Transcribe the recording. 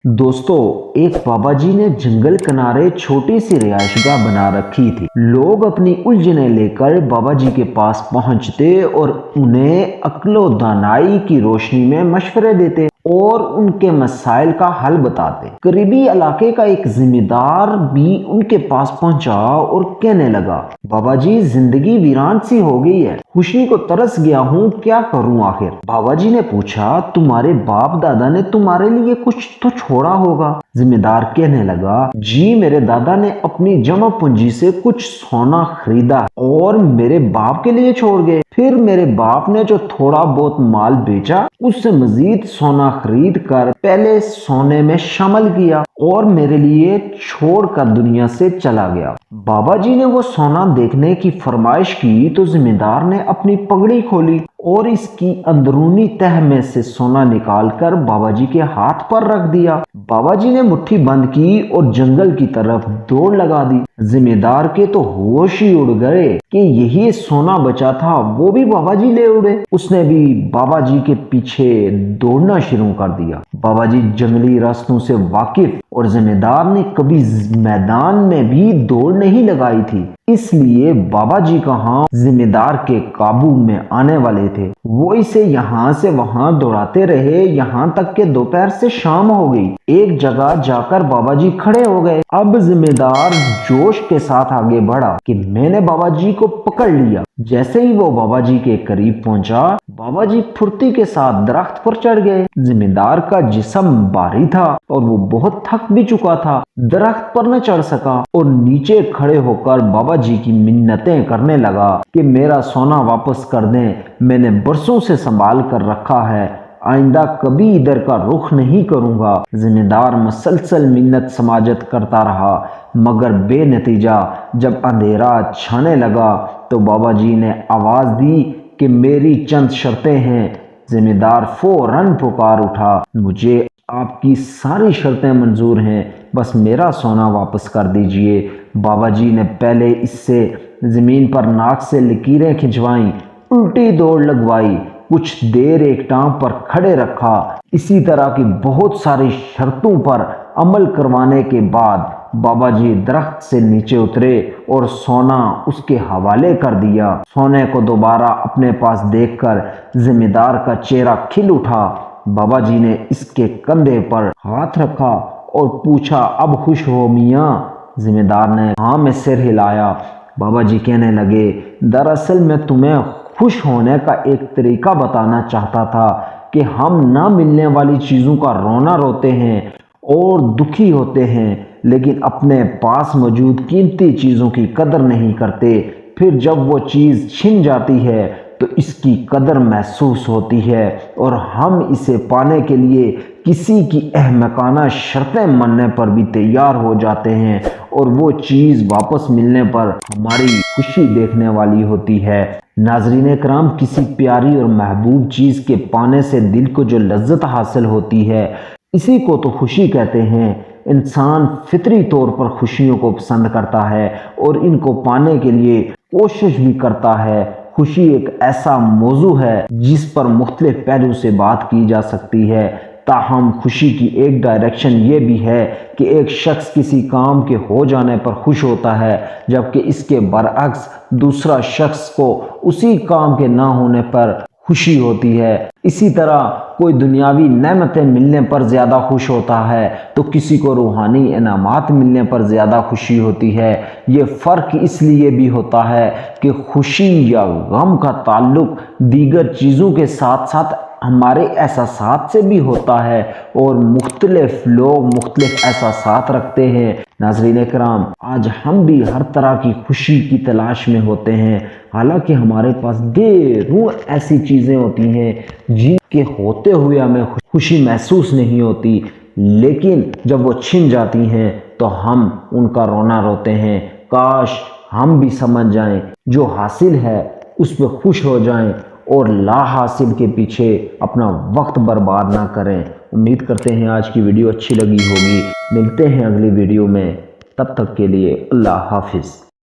दोस्तों, एक बाबा जी ने जंगल किनारे छोटी सी रिहायशगाह बना रखी थी। लोग अपनी उलझनें लेकर बाबा जी के पास पहुंचते और उन्हें अक्लो दानाई की रोशनी में मशवरे देते और उनके मसाइल का हल बताते। करीबी इलाके का एक जिम्मेदार भी उनके पास पहुंचा और कहने लगा, बाबा जी, जिंदगी वीरान सी हो गई है, खुशी को तरस गया हूँ, क्या करूँ आखिर। बाबा जी ने पूछा, तुम्हारे बाप दादा ने तुम्हारे लिए कुछ तो छोड़ा होगा। जिम्मेदार कहने लगा, जी, मेरे दादा ने अपनी जमा पूंजी से कुछ सोना खरीदा और मेरे बाप के लिए छोड़ गए। फिर मेरे बाप ने जो थोड़ा बहुत माल बेचा उससे मजीद सोना खरीद कर पहले सोने में शामिल किया और मेरे लिए छोड़कर दुनिया से चला गया। बाबा जी ने वो सोना देखने की फरमाइश की तो जिम्मेदार ने अपनी पगड़ी खोली और इसकी अंदरूनी तह में से सोना निकालकर बाबा जी के हाथ पर रख दिया। बाबा जी ने मुट्ठी बंद की और जंगल की तरफ दौड़ लगा दी। जिम्मेदार के तो होश ही उड़ गए कि यही सोना बचा था, वो भी बाबा जी ले उड़े। उसने भी बाबा जी के पीछे दौड़ना शुरू कर दिया। बाबा जी जंगली रास्तों से वाकिफ और जिम्मेदार ने कभी मैदान में भी दौड़ नहीं लगाई थी, इसलिए बाबा जी कहाँ जिम्मेदार के काबू में आने वाले थे। वो इसे यहाँ से वहां दौड़ाते रहे, यहाँ तक के दोपहर से शाम हो गई। एक जगह जाकर बाबा जी खड़े हो गए। अब जिम्मेदार जोश के साथ आगे बढ़ा कि मैंने बाबा जी को पकड़ लिया। जैसे ही वो बाबा जी के करीब पहुंचा, बाबा जी फुर्ती के साथ दरख्त पर चढ़ गए। जिम्मेदार का जिस्म भारी था और वो बहुत थक भी चुका था, दरख्त पर न चढ़ सका और नीचे खड़े होकर बाबा जी की मिन्नतें करने लगा कि मेरा सोना वापस कर दें, मैंने बरसों से संभाल कर रखा है, आइंदा कभी इधर का रुख नहीं करूंगा। जिम्मेदार मुसलसल मिन्नत समाजत करता रहा मगर बेनतीजा। जब अंधेरा छाने लगा तो बाबा जी ने आवाज दी कि मेरी चंद शर्तें हैं। जिम्मेदार फौरन पुकार उठा, मुझे आपकी सारी शर्तें मंजूर हैं, बस मेरा सोना वापस कर दीजिए। बाबा जी ने पहले इससे जमीन पर नाक से लकीरें खिंचवाई, उल्टी दौड़ लगवाई, कुछ देर एक टांग पर खड़े रखा। इसी तरह की बहुत सारी शर्तों पर अमल करवाने के बाद बाबा जी दरख्त से नीचे उतरे और सोना उसके हवाले कर दिया। सोने को दोबारा अपने पास देखकर जिम्मेदार का चेहरा खिल उठा। बाबा जी ने इसके कंधे पर हाथ रखा और पूछा, अब खुश हो मियाँ? जिम्मेदार ने हाँ में सिर हिलाया। बाबा जी कहने लगे, दरअसल मैं तुम्हें खुश होने का एक तरीका बताना चाहता था कि हम ना मिलने वाली चीज़ों का रोना रोते हैं और दुखी होते हैं, लेकिन अपने पास मौजूद कीमती चीज़ों की कदर नहीं करते। फिर जब वो चीज़ छिन जाती है तो इसकी कदर महसूस होती है और हम इसे पाने के लिए किसी की अहमकाना शर्तें मानने पर भी तैयार हो जाते हैं और वो चीज़ वापस मिलने पर हमारी खुशी देखने वाली होती है। नाज़रीन कराम, किसी प्यारी और महबूब चीज़ के पाने से दिल को जो लज्जत हासिल होती है, इसी को तो खुशी कहते हैं। इंसान फितरी तौर पर खुशियों को पसंद करता है और इनको पाने के लिए कोशिश भी करता है। खुशी एक ऐसा मौजू है जिस पर मुख्तलिफ पहलू से बात की जा सकती है। ताहम खुशी की एक डायरेक्शन ये भी है कि एक शख्स किसी काम के हो जाने पर खुश होता है, जबकि इसके बरअक्स दूसरा शख्स को उसी काम के ना होने पर खुशी होती है। इसी तरह कोई दुनियावी नेमतें मिलने पर ज़्यादा खुश होता है तो किसी को रूहानी इनामात मिलने पर ज़्यादा खुशी होती है। ये फ़र्क इसलिए भी होता है कि खुशी या गम का ताल्लुक दीगर चीज़ों के साथ साथ हमारे एहसासात से भी होता है और मुख्तलिफ लोग मुख्तलिफ एहसासात रखते हैं। नाज़रीन कराम, आज हम भी हर तरह की खुशी की तलाश में होते हैं, हालांकि हमारे पास ढेरों ऐसी चीज़ें होती हैं जिनके होते हुए हमें खुशी महसूस नहीं होती, लेकिन जब वो छिन जाती हैं तो हम उनका रोना रोते हैं। काश हम भी समझ जाएं, जो हासिल है उस पर खुश हो जाएं और ला हासिल के पीछे अपना वक्त बर्बाद ना करें। उम्मीद करते हैं आज की वीडियो अच्छी लगी होगी। मिलते हैं अगली वीडियो में, तब तक के लिए अल्लाह हाफिज़।